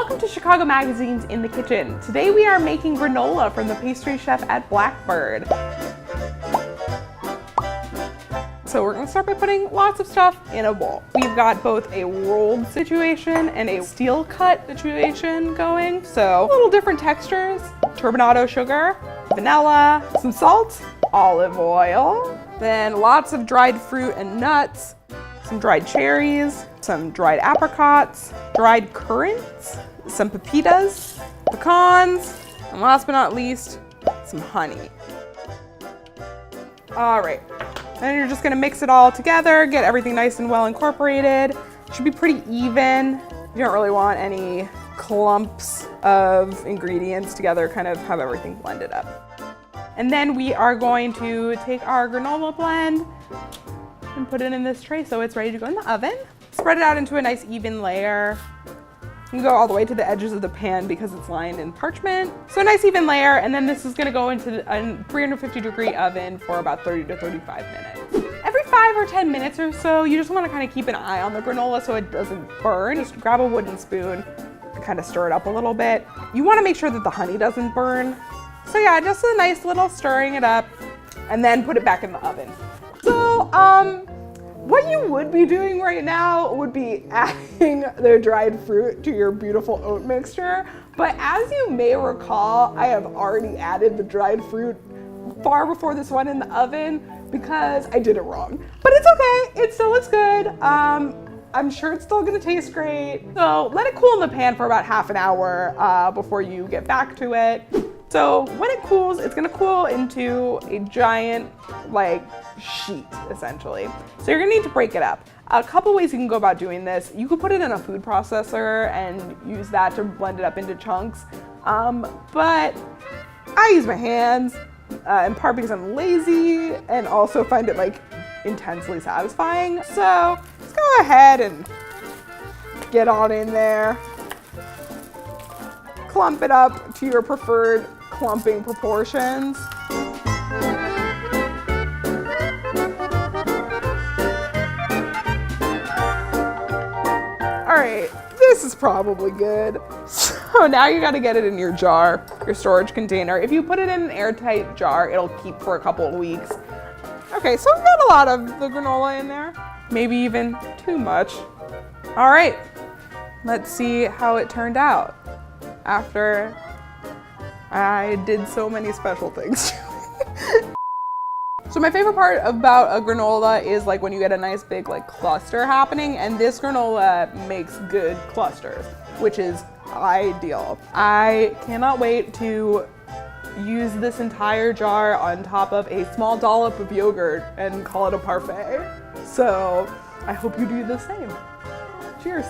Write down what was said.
Welcome to Chicago Magazine's In the Kitchen. Today we are making granola from the pastry chef at Blackbird. So we're gonna start by putting lots of stuff in a bowl. We've got both a rolled situation and a steel cut situation going. So a little different textures, turbinado sugar, vanilla, some salt, olive oil, then lots of dried fruit and nuts, some dried cherries, some dried apricots, dried currants, some pepitas, pecans, and last but not least, some honey. All right, then you're just gonna mix it all together, get everything nice and well incorporated. It should be pretty even. You don't really want any clumps of ingredients together, kind of have everything blended up. And then we are going to take our granola blend and put it in this tray so it's ready to go in the oven. Spread it out into a nice even layer. You go all the way to the edges of the pan because it's lined in parchment. So a nice even layer, and then this is gonna go into a 350-degree oven for about 30 to 35 minutes. Every 5 or 10 minutes or so, you just wanna kind of keep an eye on the granola so it doesn't burn. Just grab a wooden spoon and kind of stir it up a little bit. You wanna make sure that the honey doesn't burn. So yeah, just a nice little stirring it up and then put it back in the oven. So, what you would be doing right now would be adding the dried fruit to your beautiful oat mixture. But as you may recall, I have already added the dried fruit far before this went in the oven because I did it wrong. But it's okay, it still looks good. I'm sure it's still gonna taste great. So let it cool in the pan for about half an hour before you get back to it. So when it cools, it's gonna cool into a giant sheet, essentially. So you're gonna need to break it up. A couple ways you can go about doing this. You could put it in a food processor and use that to blend it up into chunks. But I use my hands, in part because I'm lazy and also find it intensely satisfying. So let's go ahead and get on in there. Clump it up to your preferred clumping proportions. All right, this is probably good. So now you gotta get it in your jar, your storage container. If you put it in an airtight jar, it'll keep for a couple of weeks. Okay, so we've got a lot of the granola in there, maybe even too much. All right, let's see how it turned out after I did so many special things. So my favorite part about a granola is when you get a nice big cluster happening, and this granola makes good clusters, which is ideal. I cannot wait to use this entire jar on top of a small dollop of yogurt and call it a parfait. So I hope you do the same. Cheers.